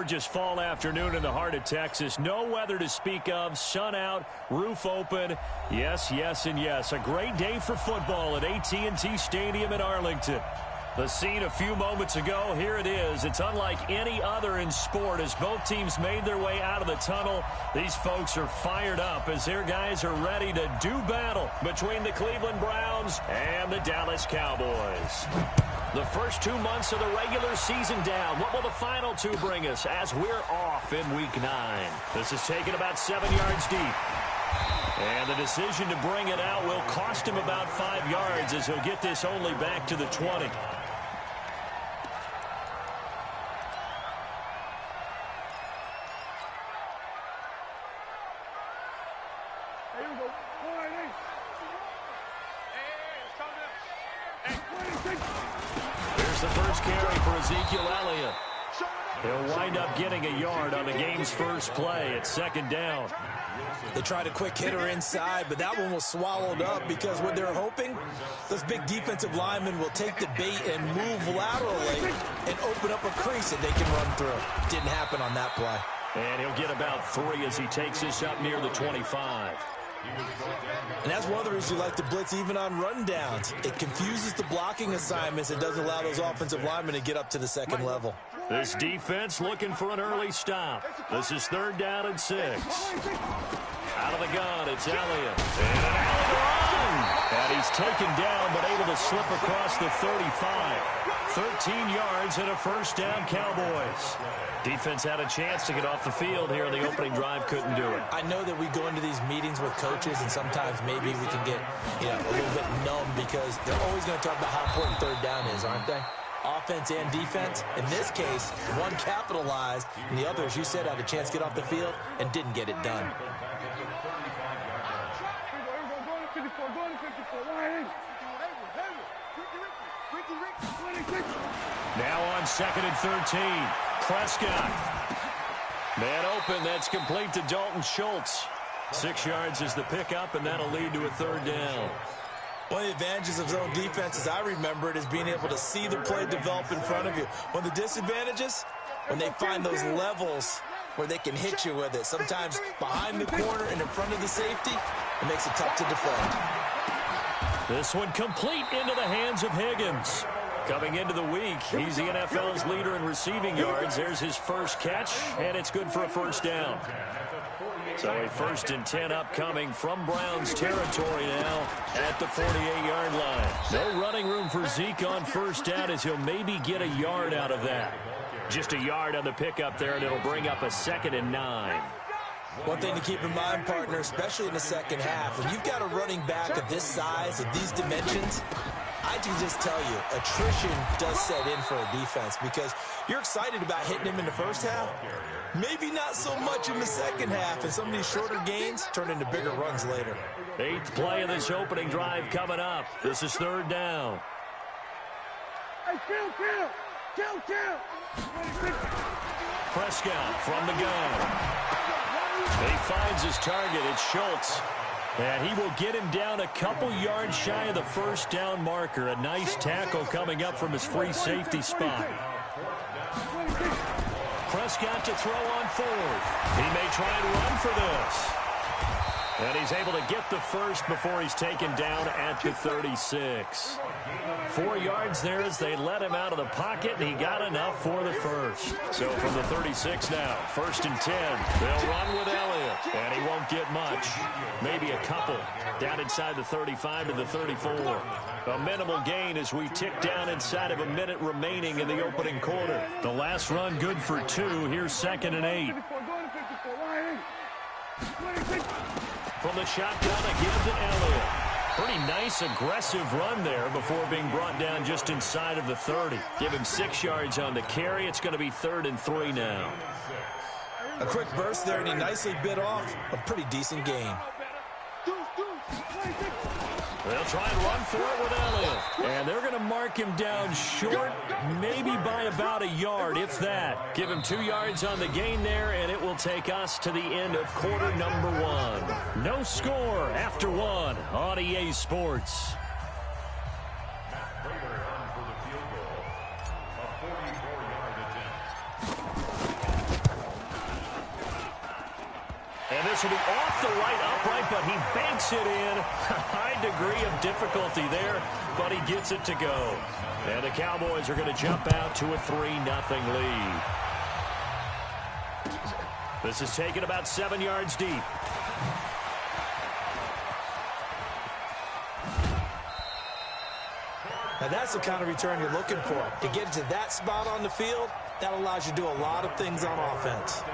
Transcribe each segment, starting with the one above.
gorgeous fall afternoon in the heart of Texas. No weather to speak of. Sun out, roof open. Yes, yes, and yes. A great day for football at AT&T Stadium in Arlington. The scene a few moments ago, here it is. It's unlike any other in sport as both teams made their way out of the tunnel. These folks are fired up as their guys are ready to do battle between the Cleveland Browns and the Dallas Cowboys. The first 2 months of the regular season down. What will the final two bring us as we're off in Week 9? This is taken about 7 yards deep. And the decision to bring it out will cost him about 5 yards as he'll get this only back to the 20. Here's the first carry for Ezekiel Elliott. He'll wind up getting a yard on the game's first play at 2nd down. They tried a quick hitter inside, but that one was swallowed up because what they're hoping, those big defensive linemen will take the bait and move laterally and open up a crease that they can run through. Didn't happen on that play. And he'll get about 3 as he takes this up near the 25. And that's one of the reasons you like to blitz even on rundowns. It confuses the blocking assignments. It doesn't allow those offensive linemen to get up to the second level. This defense looking for an early stop. This is 3rd down and 6. Out of the gun, it's Elliott. And an Allen run! And he's taken down but able to slip across the 35. 13 yards and a first down, Cowboys. Defense had a chance to get off the field here in the opening drive, couldn't do it. I know that we go into these meetings with coaches and sometimes maybe we can get a little bit numb because they're always going to talk about how important 3rd down is, aren't they? Offense and defense. In this case, one capitalized and the other, as you said, had a chance to get off the field and didn't get it done. Now on 2nd and 13. Prescott. Man open. That's complete to Dalton Schultz. 6 yards is the pickup, and that'll lead to a 3rd down. One of the advantages of zone defense, as I remember it, is being able to see the play develop in front of you. One of the disadvantages, when they find those levels where they can hit you with it. Sometimes behind the corner and in front of the safety, it makes it tough to defend. This one complete into the hands of Higgins. Coming into the week, he's the NFL's leader in receiving yards. There's his first catch, and it's good for a first down. So a 1st and 10 upcoming from Browns territory now at the 48-yard line. No running room for Zeke on first down as he'll maybe get a yard out of that. Just a yard on the pickup there, and it'll bring up a 2nd and 9. One thing to keep in mind, partner, especially in the second half, when you've got a running back of this size, of these dimensions, I can just tell you, attrition does set in for a defense because you're excited about hitting him in the first half. Maybe not so much in the second half, and some of these shorter gains turn into bigger runs later. 8th play of this opening drive coming up. This is 3rd down. Prescott from the gun. He finds his target. It's Schultz. And he will get him down a couple yards shy of the first down marker. A nice tackle coming up from his free safety spot. Prescott to throw on 4th. He may try and run for this. And he's able to get the first before he's taken down at the 36. 4 yards there as they let him out of the pocket, and he got enough for the first. So from the 36 now, 1st and 10. They'll run with Elliott, and he won't get much. Maybe a couple down inside the 35 to the 34. A minimal gain as we tick down inside of a minute remaining in the opening quarter. The last run good for 2. Here's 2nd and 8. From the shotgun again to Elliott. Pretty nice, aggressive run there before being brought down just inside of the 30. Give him 6 yards on the carry. It's going to be 3rd and 3 now. A quick burst there, and he nicely bit off a pretty decent gain. They'll try and run for it with Elliott. And they're going to mark him down short, maybe by about a yard, if that. Give him 2 yards on the gain there, and it will take us to the end of quarter number 1. No score after 1 on EA Sports. this will be off the right upright, but he banks it in. High degree of difficulty there, but he gets it to go. And the Cowboys are going to jump out to a 3-0 lead. This is taken about 7 yards deep. Now that's the kind of return you're looking for. To get to that spot on the field, that allows you to do a lot of things on offense.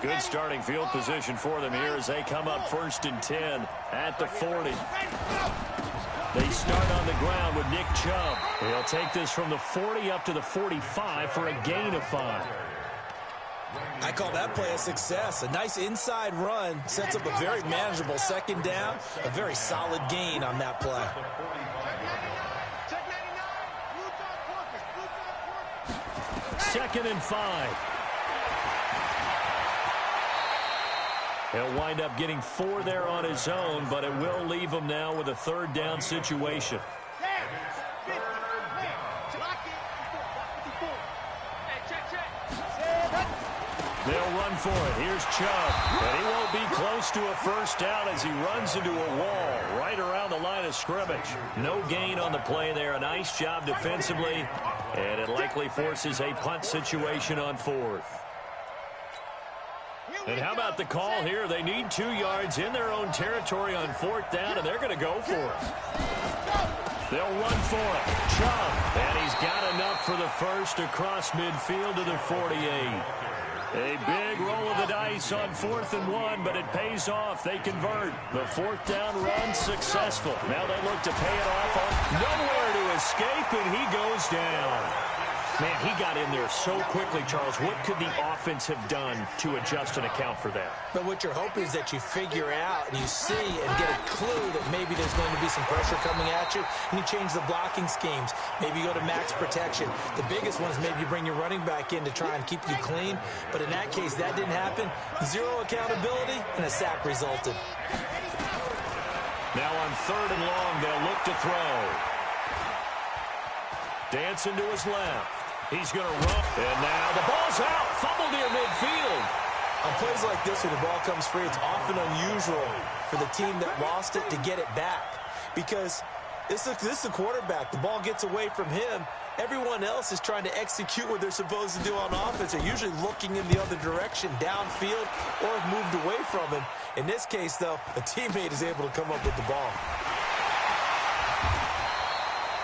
Good starting field position for them here as they come up 1st and 10 at the 40. They start on the ground with Nick Chubb. He'll take this from the 40 up to the 45 for a gain of 5. I call that play a success. A nice inside run sets up a very manageable 2nd down. A very solid gain on that play. Second and 5. He'll wind up getting 4 there on his own, but it will leave him now with a 3rd down situation. They'll run for it. Here's Chubb. But he won't be close to a 1st down as he runs into a wall right around the line of scrimmage. No gain on the play there. A nice job defensively. And it likely forces a punt situation on 4th. And how about the call here? They need 2 yards in their own territory on 4th down, and they're going to go for it. They'll run for it. Chubb. And he's got enough for the 1st across midfield to the 48. A big roll of the dice on 4th and 1, but it pays off. They convert. The 4th down run successful. Now they look to pay it off. Nowhere to escape, and he goes down. Man, he got in there so quickly, Charles. What could the offense have done to adjust and account for that? But what you're hoping is that you figure out and you see and get a clue that maybe there's going to be some pressure coming at you, and you change the blocking schemes. Maybe you go to max protection. The biggest one is maybe you bring your running back in to try and keep you clean. But in that case, that didn't happen. 0 accountability, and a sack resulted. Now on 3rd and long, they'll look to throw. Dancing to his left. He's going to run. And now the ball's out. Fumble near midfield. On plays like this where the ball comes free, it's often unusual for the team that lost it to get it back. Because this is the quarterback. The ball gets away from him. Everyone else is trying to execute what they're supposed to do on offense. They're usually looking in the other direction, downfield, or have moved away from him. In this case, though, a teammate is able to come up with the ball.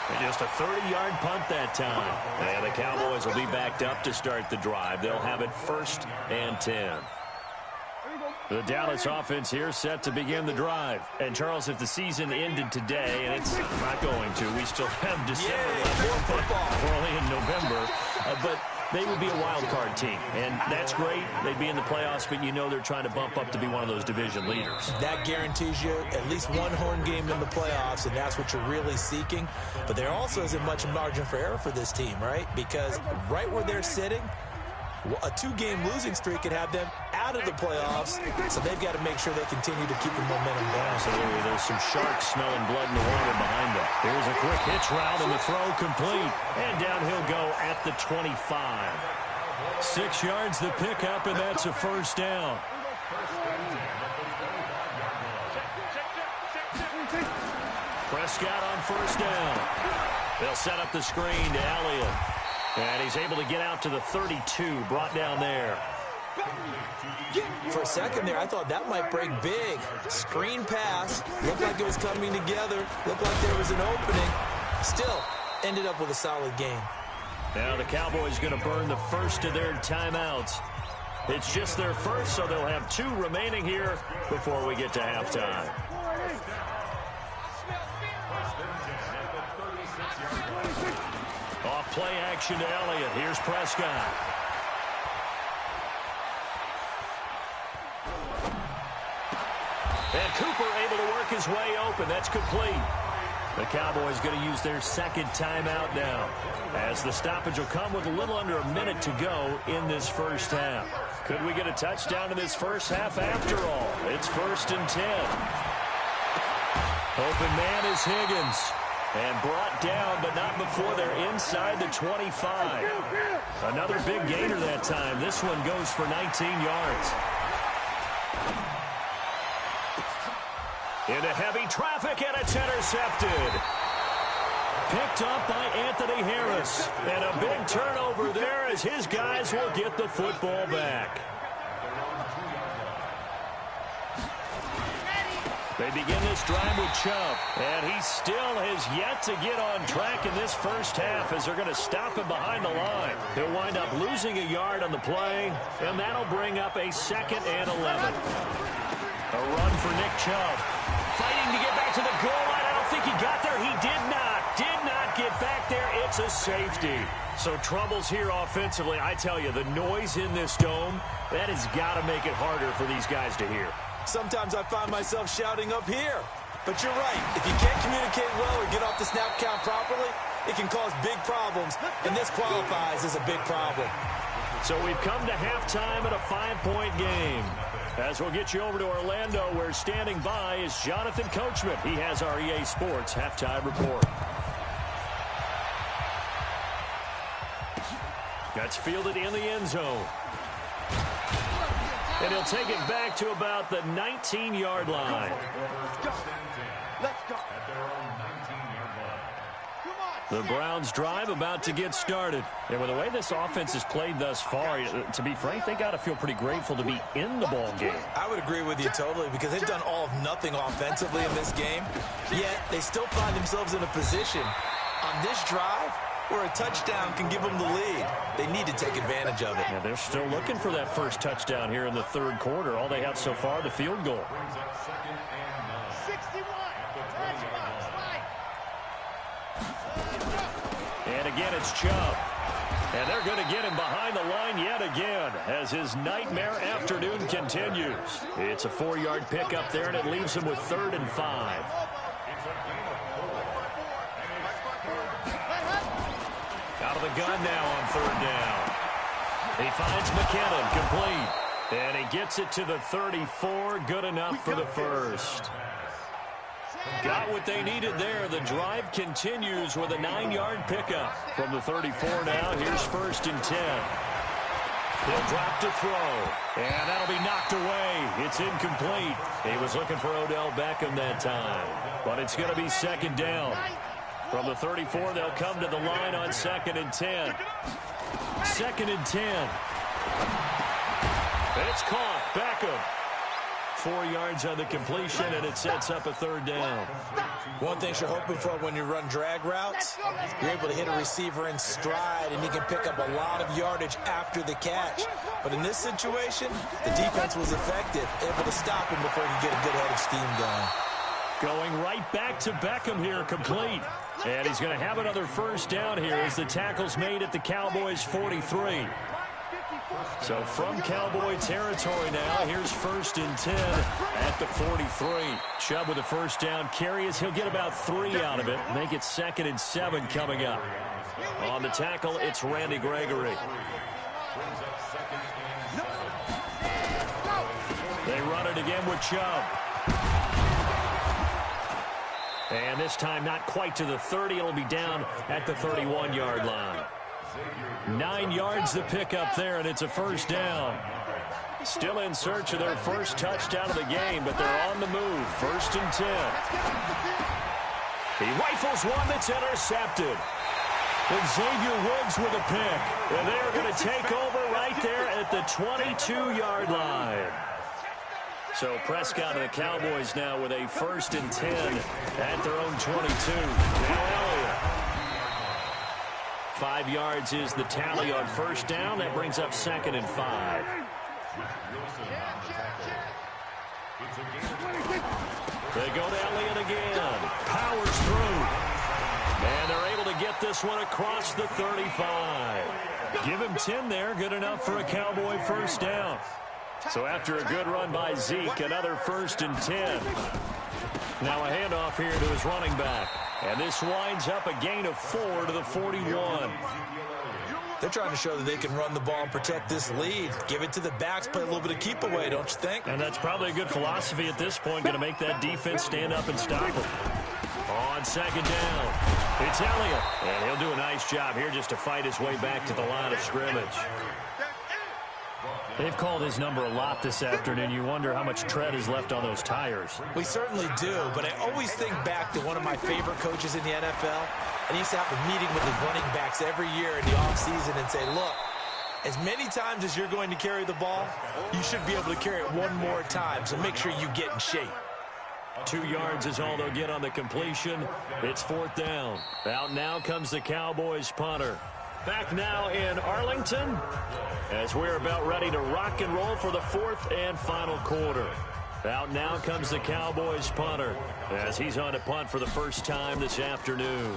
And just a 30-yard punt that time. And the Cowboys will be backed up to start the drive. They'll have it 1st and 10. The Dallas offense here set to begin the drive. And, Charles, if the season ended today, and it's not going to, we still have December left. We're only in November. But they would be a wild card team. And that's great. They'd be in the playoffs, but you know they're trying to bump up to be one of those division leaders. That guarantees you at least one home game in the playoffs, and that's what you're really seeking. But there also isn't much margin for error for this team, right? Because right where they're sitting, a 2-game losing streak could have them out of the playoffs, so they've got to make sure they continue to keep the momentum down. Absolutely. There's some sharks smelling blood in the water behind them. Here's a quick hitch route, and the throw complete. And down he'll go at the 25. 6 yards the pickup, and that's a 1st down. Prescott on 1st down. They'll set up the screen to Elliott. And he's able to get out to the 32, brought down there. For a second there, I thought that might break big. Screen pass. Looked like it was coming together. Looked like there was an opening. Still, ended up with a solid game. Now the Cowboys going to burn the 1st of their timeouts. It's just their 1st, so they'll have 2 remaining here before we get to halftime. Off play action to Elliott. Here's Prescott. And Cooper able to work his way open. That's complete. The Cowboys going to use their 2nd timeout now, as the stoppage will come with a little under a minute to go in this 1st half. Could we get a touchdown in this 1st half after all? It's 1st and 10. Open man is Higgins. And brought down, but not before they're inside the 25. Another big gainer that time. This one goes for 19 yards. Into heavy traffic, and it's intercepted. Picked up by Anthony Harris. And a big turnover there as his guys will get the football back. They begin this drive with Chubb, and he still has yet to get on track in this first half as they're going to stop him behind the line. He'll wind up losing a yard on the play, and that'll bring up a 2nd and 11. A run for Nick Chubb. Fighting to get back to the goal line. I don't think he got there. He did not get back there. It's a safety. So troubles here offensively. I tell you, the noise in this dome, that has got to make it harder for these guys to hear. Sometimes I find myself shouting up here. But you're right. If you can't communicate well or get off the snap count properly, it can cause big problems, and this qualifies as a big problem. So we've come to halftime in a 5-point game. As we'll get you over to Orlando, where standing by is Jonathan Coachman. He has our EA Sports halftime report. That's fielded in the end zone. And he'll take it back to about the 19-yard line. Let's go. The Browns drive about to get started. And with the way this offense has played thus far, to be frank, they got to feel pretty grateful to be in the ball game. I would agree with you totally, because they've done all of nothing offensively in this game, yet they still find themselves in a position on this drive where a touchdown can give them the lead. They need to take advantage of it. Yeah, they're still looking for that first touchdown here in the third quarter. All they have so far, the field goal. 61. And again, it's Chubb. And they're going to get him behind the line yet again as his nightmare afternoon continues. It's a 4-yard pickup there, and it leaves him with 3rd and 5. Out of the gun now on 3rd down. He finds McKinnon complete. And he gets it to the 34. Good enough for the first. Got what they needed there. The drive continues with a 9-yard pickup. From the 34 now, here's 1st and 10. He'll drop to throw. And that'll be knocked away. It's incomplete. He was looking for Odell Beckham that time. But it's going to be 2nd down. From the 34, they'll come to the line on 2nd and 10. 2nd and 10. It's caught. Beckham. 4 yards on the completion, and it sets up a 3rd down. One thing you're hoping for when you run drag routes, you're able to hit a receiver in stride, and he can pick up a lot of yardage after the catch. But in this situation, the defense was effective, able to stop him before he could get a good head of steam going. Going right back to Beckham here, complete. And he's going to have another 1st down here as the tackle's made at the Cowboys' 43. So from Cowboy territory now, here's 1st and 10 at the 43. Chubb with a 1st down carry as he'll get about 3 out of it. Make it 2nd and 7 coming up. On the tackle, it's Randy Gregory. They run it again with Chubb. And this time not quite to the 30. It'll be down at the 31-yard line. 9 yards to pick up there, and it's a 1st down. Still in search of their first touchdown of the game, but they're on the move. 1st and 10. He rifles one that's intercepted. And Xavier Woods with a pick. And they're going to take over right there at the 22-yard line. So Prescott and the Cowboys now with a 1st and 10 at their own 22. Now Elliott. 5 yards is the tally on 1st down. That brings up 2nd and 5. They go to Elliott again. Powers through. And they're able to get this one across the 35. Give him 10 there. Good enough for a Cowboy 1st down. So after a good run by Zeke, another 1st and 10. Now a handoff here to his running back. And this winds up a gain of 4 to the 41. They're trying to show that they can run the ball and protect this lead. Give it to the backs, play a little bit of keep away, don't you think? And that's probably a good philosophy at this point, going to make that defense stand up and stop them. On second down. It's Elliott, and he'll do a nice job here just to fight his way back to the line of scrimmage. They've called his number a lot this afternoon. You wonder how much tread is left on those tires. We certainly do, but I always think back to one of my favorite coaches in the NFL, and he used to have a meeting with his running backs every year in the offseason and say, look, as many times as you're going to carry the ball, you should be able to carry it one more time, so make sure you get in shape. 2 yards is all they'll get on the completion. It's fourth down. Out now comes the Cowboys punter. Back now in Arlington as we're about ready to rock and roll for the fourth and final quarter. Out now comes the Cowboys punter as he's on to punt for the first time this afternoon.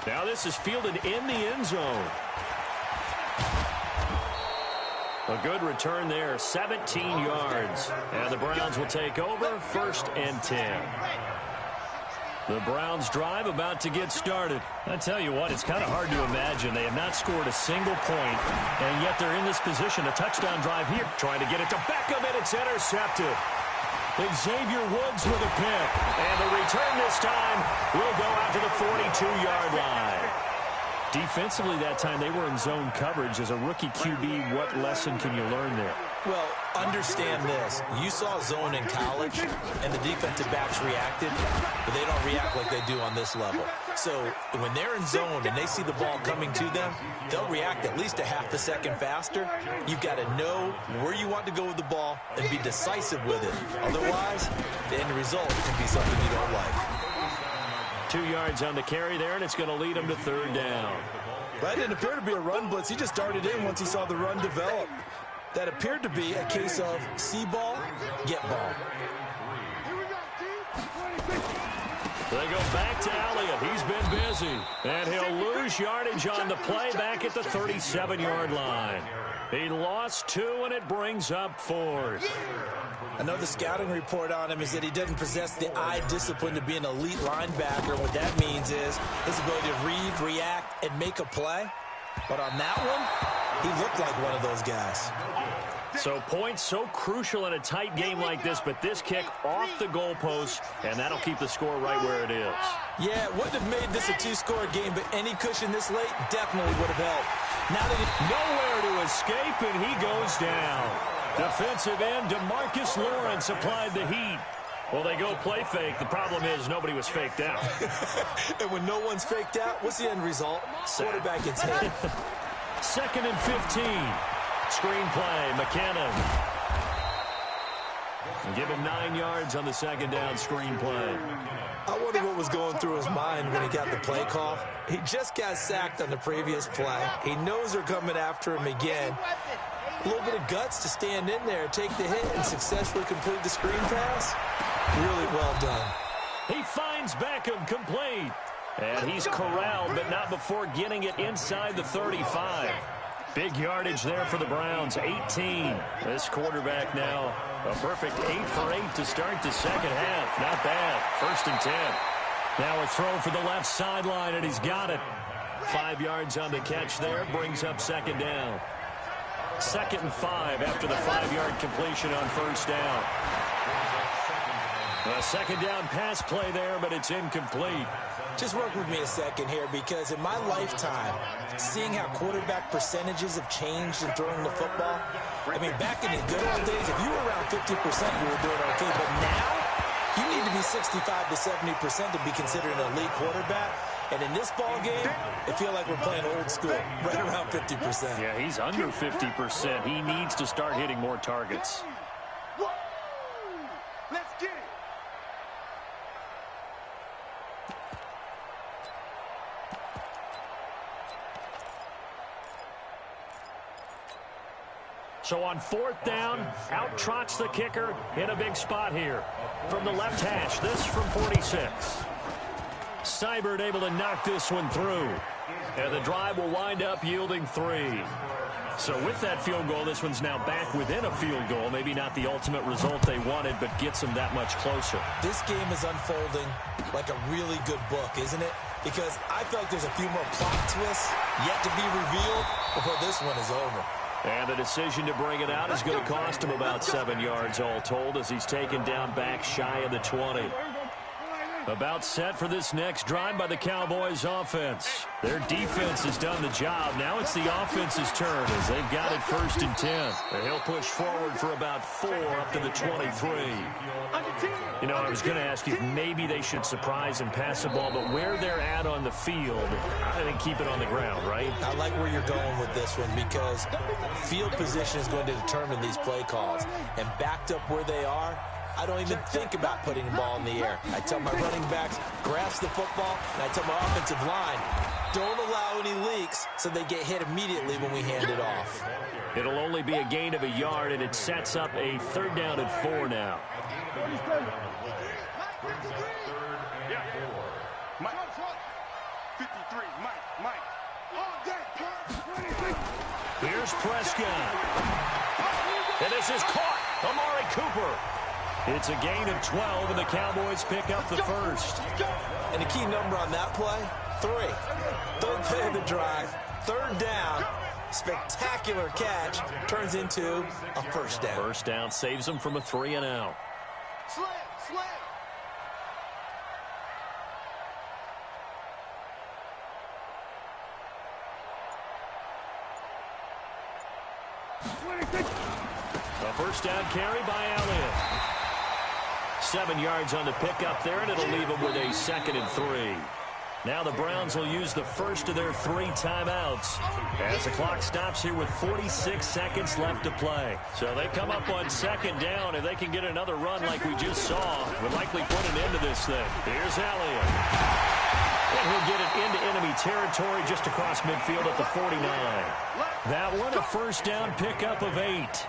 Now this is fielded in the end zone. A good return there, 17 yards. And the Browns will take over, 1st and 10. The Browns drive about to get started. I tell you what, it's kind of hard to imagine. They have not scored a single point, and yet they're in this position. A touchdown drive here. Trying to get it to Beckham, and it's intercepted. Xavier Woods with a pick. And the return this time will go out to the 42-yard line. Defensively that time, they were in zone coverage. As a rookie QB, what lesson can you learn there? Well, understand this. You saw zone in college, and the defensive backs reacted, but they don't react like they do on this level. So when they're in zone and they see the ball coming to them, they'll react at least a half a second faster. You've got to know where you want to go with the ball and be decisive with it. Otherwise, the end result can be something you don't like. 2 yards on the carry there, and it's going to lead him to third down. That didn't appear to be a run blitz. He just darted in once he saw the run develop. That appeared to be a case of see ball, get ball. They go back to Elliott. He's been busy. And he'll lose yardage on the play back at the 37-yard line. He lost 2, and it brings up 4th. Another scouting report on him is that he doesn't possess the eye discipline to be an elite linebacker. What that means is his ability to read, react, and make a play. But on that one, he looked like one of those guys. So points so crucial in a tight game like this, but this kick off the goalpost, and that'll keep the score right where it is. Yeah, it wouldn't have made this a two-score game, but any cushion this late definitely would have helped. Now that nowhere to escape, and he goes down. Defensive end DeMarcus Lawrence applied the heat. Well, they go play fake. The problem is nobody was faked out. And when no one's faked out, what's the end result? Quarterback gets hit. 2nd and 15. Screen play, McKinnon. Give him 9 yards on the second down screen play. I wonder what was going through his mind when he got the play call. He just got sacked on the previous play. He knows they're coming after him again. A little bit of guts to stand in there, take the hit, and successfully complete the screen pass. Really well done. He finds Beckham complete. And he's corralled, but not before getting it inside the 35. Big yardage there for the Browns, 18. This quarterback now, a perfect 8 for 8 to start the second half. Not bad. 1st and 10. Now a throw for the left sideline, and he's got it. 5 yards on the catch there, brings up second down. 2nd and 5 after the 5-yard completion on first down. A second down pass play there, but it's incomplete. Just work with me a second here, because in my lifetime, seeing how quarterback percentages have changed in throwing the football, I mean, back in the good old days, if you were around 50%, you were doing okay. But now, you need to be 65 to 70% to be considered an elite quarterback. And in this ball game, it feels like we're playing old school, right around 50%. Yeah, he's under 50%. He needs to start hitting more targets. Let's get it. So on 4th down, out trots the kicker in a big spot here. From the left hash, this from 46. Seibert able to knock this one through. And the drive will wind up yielding 3. So with that field goal, this one's now back within a field goal. Maybe not the ultimate result they wanted, but gets them that much closer. This game is unfolding like a really good book, isn't it? Because I feel like there's a few more plot twists yet to be revealed before this one is over. And the decision to bring it out is going to cost him about 7 yards all told as he's taken down back shy of the 20. About set for this next drive by the Cowboys offense. Their defense has done the job. Now it's the offense's turn as they've got it 1st and 10. And he'll push forward for about 4 up to the 23. You know, I was going to ask if maybe they should surprise and pass the ball, but where they're at on the field, I think keep it on the ground, right? I like where you're going with this one because field position is going to determine these play calls. And backed up where they are, I don't even think about putting the ball in the air. I tell my running backs, grasp the football, and I tell my offensive line, don't allow any leaks so they get hit immediately when we hand it off. It'll only be a gain of a yard, and it sets up a 3rd down and 4 now. Here's Prescott. And this is caught. Amari Cooper. It's a gain of 12, and the Cowboys pick up the 1st. And the key number on that play, 3. 3rd play of the drive, 3rd down, spectacular catch, turns into a 1st down. 1st down saves them from a 3 and out. Slam. A 1st down carry by Elliott. 7 yards on the pickup there, and it'll leave them with a 2nd and 3. Now the Browns will use the first of their 3 timeouts as the clock stops here with 46 seconds left to play. So they come up on 2nd down, and they can get another run like we just saw. Would likely put an end to this thing. Here's Elliott. And he'll get it into enemy territory just across midfield at the 49. That one a 1st down pickup of 8.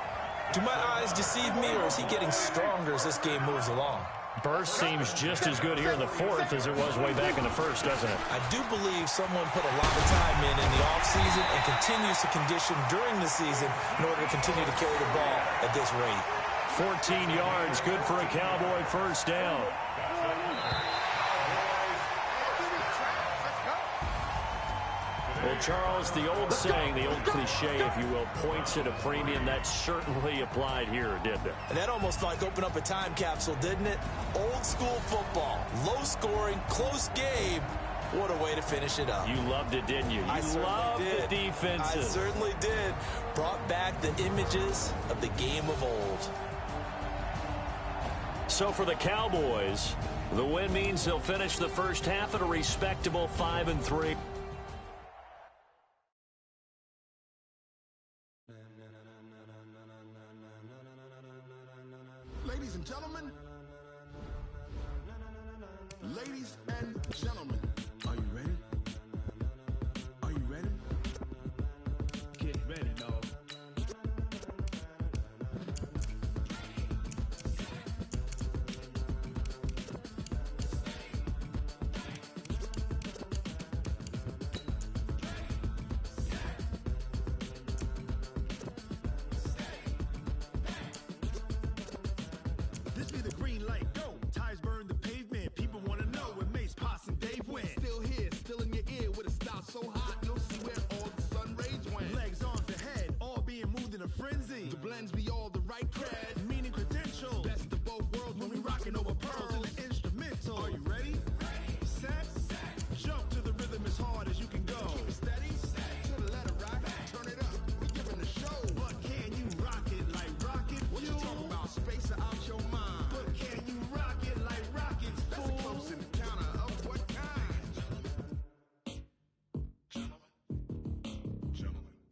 Do my eyes deceive me, or is he getting stronger as this game moves along? Burst seems just as good here in the 4th as it was way back in the 1st, doesn't it? I do believe someone put a lot of time in the offseason and continues to condition during the season in order to continue to carry the ball at this rate. 14 yards, good for a Cowboy 1st down. Well, Charles, the old saying, the old cliche, if you will, points at a premium. That certainly applied here, didn't it? And that almost like opened up a time capsule, didn't it? Old school football, low scoring, close game. What a way to finish it up. You loved it, didn't you? You loved the defenses. I certainly did. Brought back the images of the game of old. So for the Cowboys, the win means they'll finish the 1st half at a respectable 5-3. Ladies and gentlemen, are you ready? Are you ready? Get ready, dog. This be the green light, go. Tires burn the pavement. People want to know where Mace, Poss, and Dave went. Still here, still in your ear with a style so hot, you'll see where all the sun rays went. Legs, arms, and head, all being moved in a frenzy. The blends be all the right cred, meaning credentials. Best of both worlds when we rockin' over pearls in the instrumental. Are you ready? Set, jump to the rhythm as hard as you can go. Keep it steady, to the letter rock, turn it up. We giving the show. But can you rock it like rocket fuel? What you talking about? Space out your mind. But can you rock it like rockets, fool? That's a close encounter of what kind? Gentlemen.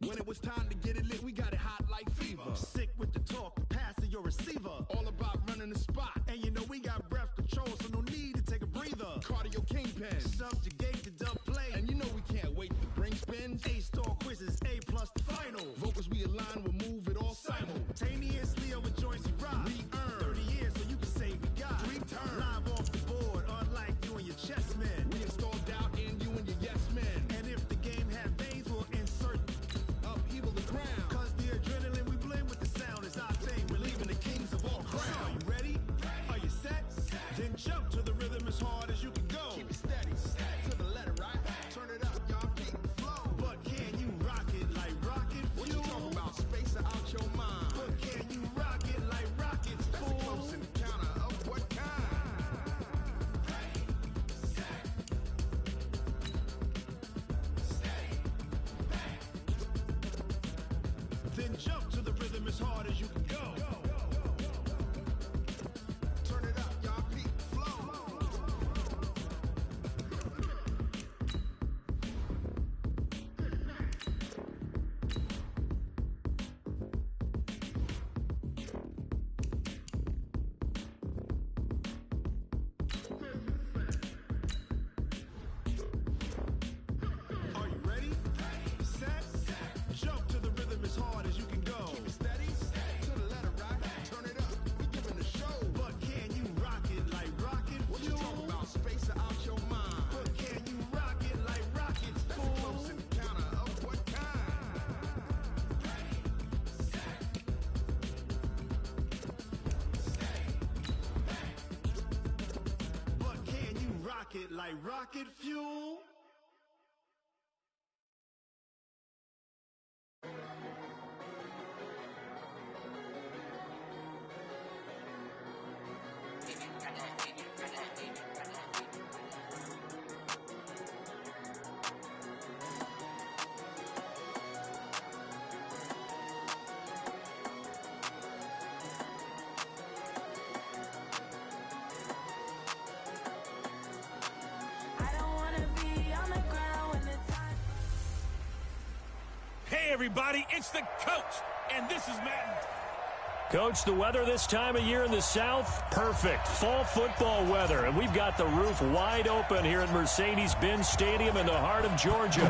When it was time to get it lit, we got it hot like fever. Sick with the talk, the pass of your receiver. All about running the spot. And you know we got breath control, so no need to take a breather. Cardio kingpin, subjugate the dub play. And you know we can't wait to bring spins. A-star quizzes, A+ the final. Vocals we align, we'll move it all simultaneously over joints we rock. We earn 30 years, so you can say we got 3 turns. Live off the board, unlike you and your chess men. We installed doubt in you and your yes men. And if the game had veins, we'll insert upheaval the ground. Cause the adrenaline we blend with the sound is our thing. We're leaving the kings of all crowns. Are you ready? Are you set? Then jump to the rhythm as hard as you can go. Keep it steady, to the left. like rocket fuel. Hey, everybody, it's the coach, and this is Matt. Coach, the weather this time of year in the South, perfect. Fall football weather, and we've got the roof wide open here at Mercedes-Benz Stadium in the heart of Georgia.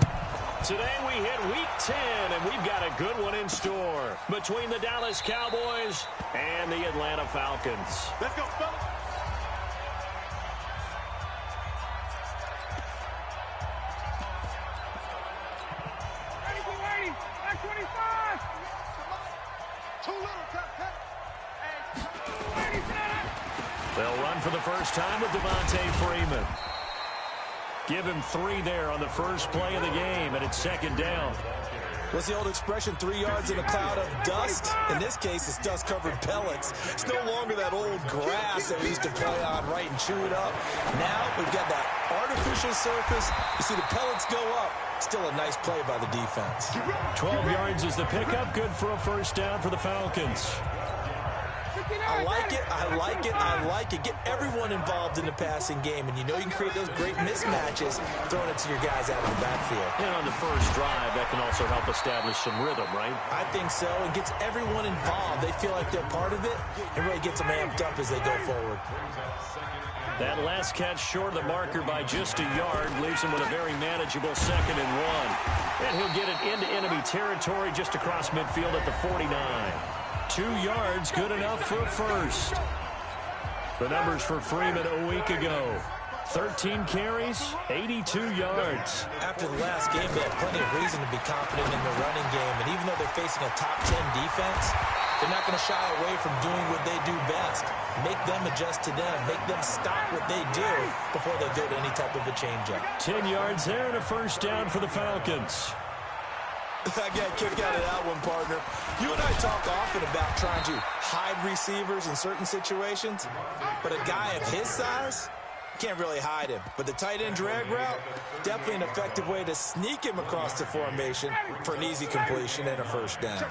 Today we hit Week 10, and we've got a good one in store between the Dallas Cowboys and the Atlanta Falcons. Let's go, fellas. They'll run for the first time with Devontae Freeman. Give him 3 there on the first play of the game, and it's second down. What's the old expression, 3 yards in a cloud of dust? In this case, it's dust-covered pellets. It's no longer that old grass that we used to play on, right, and chew it up. Now we've got that artificial surface. You see the pellets go up. Still a nice play by the defense. 12 yards is the pickup. Good for a first down for the Falcons. I like it, I like it, I like it. Get everyone involved in the passing game, and you know you can create those great mismatches throwing it to your guys out of the backfield. And on the first drive, that can also help establish some rhythm, right? I think so. It gets everyone involved. They feel like they're part of it. It really gets them amped up as they go forward. That last catch short of the marker by just a yard leaves him with a very manageable 2nd and 1. And he'll get it into enemy territory just across midfield at the 49. 2 yards, good enough for a first. The numbers for Freeman a week ago. 13 carries, 82 yards. After the last game, they have plenty of reason to be confident in the running game. And even though they're facing a top 10 defense, they're not going to shy away from doing what they do best. Make them adjust to them. Make them stop what they do before they go to any type of a change-up. 10 yards there and a first down for the Falcons. I got a kick out of that one, partner. You and I talk often about trying to hide receivers in certain situations, but a guy of his size, can't really hide him. But the tight end drag route, definitely an effective way to sneak him across the formation for an easy completion and a first down.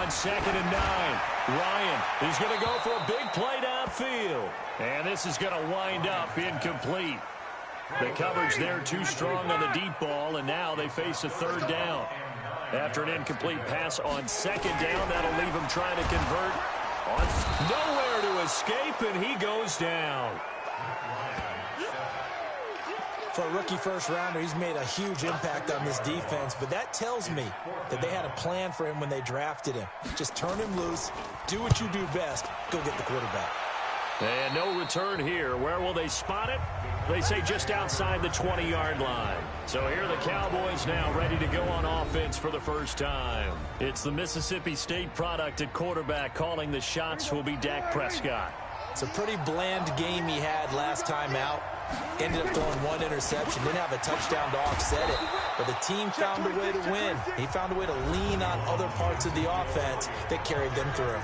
On 2nd and 9, Ryan is going to go for a big play downfield. And this is going to wind up incomplete. The coverage there too strong on the deep ball, and now they face a 3rd down. After an incomplete pass on 2nd down, that'll leave him trying to convert. Nowhere to escape, and he goes down. For a rookie first-rounder, he's made a huge impact on this defense, but that tells me that they had a plan for him when they drafted him. Just turn him loose, do what you do best, go get the quarterback. And no return here. Where will they spot it? They say just outside the 20-yard line. So here are the Cowboys now ready to go on offense for the first time. It's the Mississippi State product at quarterback. Calling the shots will be Dak Prescott. It's a pretty bland game he had last time out. Ended up throwing 1 interception. Didn't have a touchdown to offset it. But the team found a way to win. He found a way to lean on other parts of the offense that carried them through.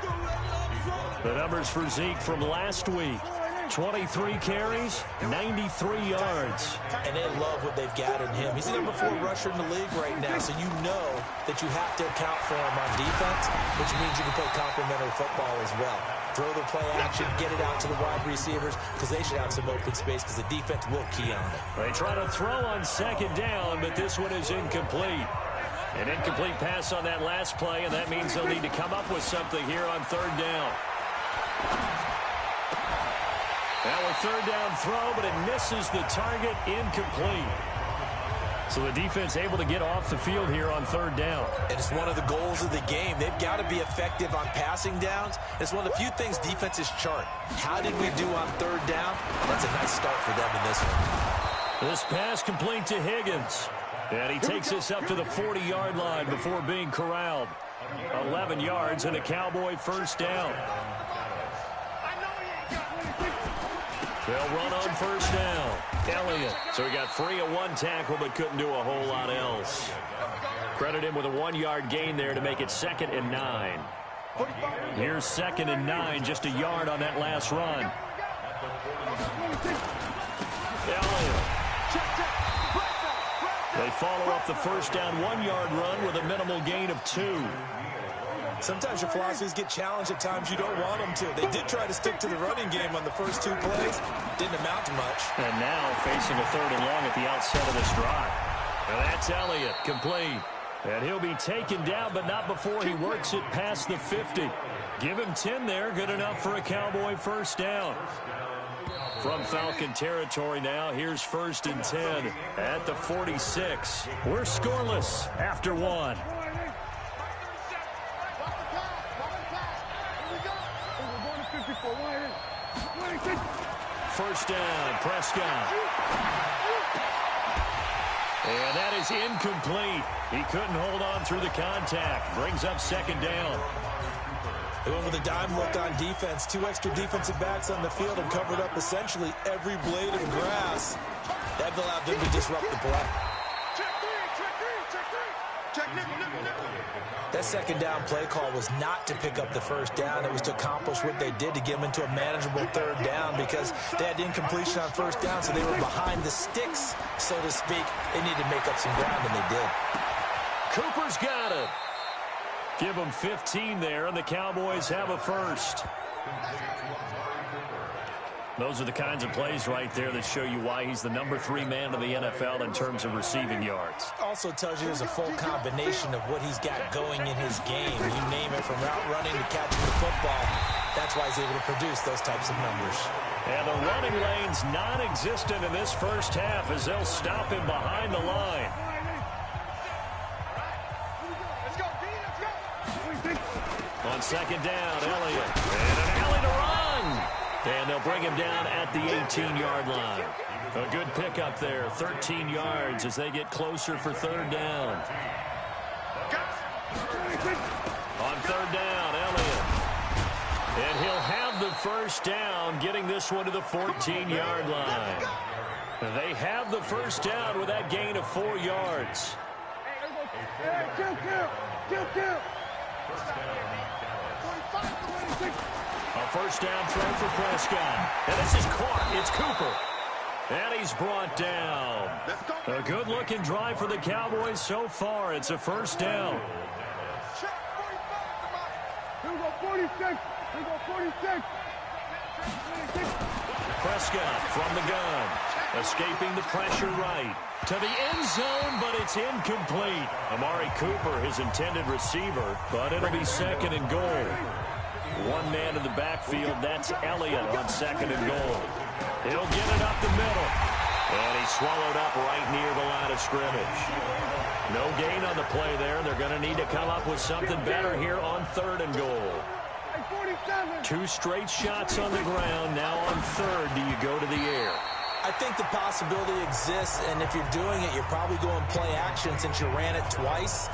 The numbers for Zeke from last week. 23 carries, 93 yards. And they love what they've got in him. He's the number 4 rusher in the league right now, so you know that you have to account for him on defense, which means you can play complementary football as well. Throw the play action, get it out to the wide receivers, because they should have some open space, because the defense will key on it. They try to throw on 2nd down, but this one is incomplete. An incomplete pass on that last play, and that means they'll need to come up with something here on 3rd down. Now a 3rd down throw, but it misses the target, incomplete. So the defense able to get off the field here on 3rd down. And it's one of the goals of the game. They've got to be effective on passing downs. It's one of the few things defenses chart. How did we do on 3rd down? That's a nice start for them in this one. This pass complete to Higgins. And he takes us up to the 40-yard line before being corralled. 11 yards and a Cowboy first down. They'll run on first down. Elliott. So he got free of one tackle but couldn't do a whole lot else. Credit him with a 1-yard gain there to make it 2nd and 9. Here's 2nd and 9, just a yard on that last run. Elliott. They follow up the first down 1-yard run with a minimal gain of 2. Sometimes your philosophies get challenged at times you don't want them to. They did try to stick to the running game on the first 2 plays. Didn't amount to much. And now facing a 3rd and long at the outset of this drive. And that's Elliott, complete. And he'll be taken down, but not before he works it past the 50. Give him 10 there, good enough for a Cowboy first down. From Falcon territory now, here's 1st and 10 at the 46. We're scoreless after 1. First down, Prescott. And that is incomplete. He couldn't hold on through the contact. Brings up 2nd down. They went with a dime look on defense. 2 extra defensive backs on the field and covered up essentially every blade of grass. That allowed them to disrupt the play. That 2nd down play call was not to pick up the first down. It was to accomplish what they did to get them into a manageable 3rd down because they had incompletion on first down, so they were behind the sticks, so to speak. They needed to make up some ground, and they did. Cooper's got it. Give them 15 there, and the Cowboys have a first. Those are the kinds of plays right there that show you why he's the number 3 man in the NFL in terms of receiving yards. Also tells you there's a full combination of what he's got going in his game. You name it, from route running to catching the football. That's why he's able to produce those types of numbers. And the running lane's non-existent in this first half as they'll stop him behind the line. On 2nd down, Elliott. And an alley to run. And they'll bring him down at the 18-yard line. A good pickup there, 13 yards as they get closer for 3rd down. On 3rd down, Elliott. And he'll have the first down, getting this one to the 14-yard line. They have the first down with that gain of 4 yards. A first down throw for Prescott. And this is caught. It's Cooper. And he's brought down. A good-looking drive for the Cowboys so far. It's a first down. Prescott from the gun. Escaping the pressure right. To the end zone, but it's incomplete. Amari Cooper, his intended receiver, but it'll be 2nd and goal. 1 man in the backfield, that's Elliott on 2nd and goal. He'll get it up the middle. And he's swallowed up right near the line of scrimmage. No gain on the play there. They're going to need to come up with something better here on 3rd and goal. 2 straight shots on the ground. Now on 3rd, do you go to the air? I think the possibility exists, and if you're doing it, you're probably going play action since you ran it twice.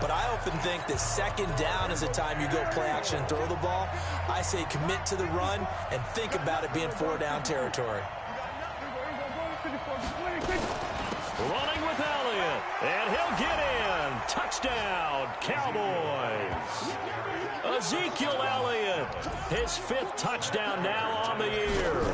But I often think that 2nd down is the time you go play action and throw the ball. I say commit to the run and think about it being 4-down territory. Running with Elliott, and he'll get in. Touchdown, Cowboys. Ezekiel Elliott, his 5th touchdown now on the year.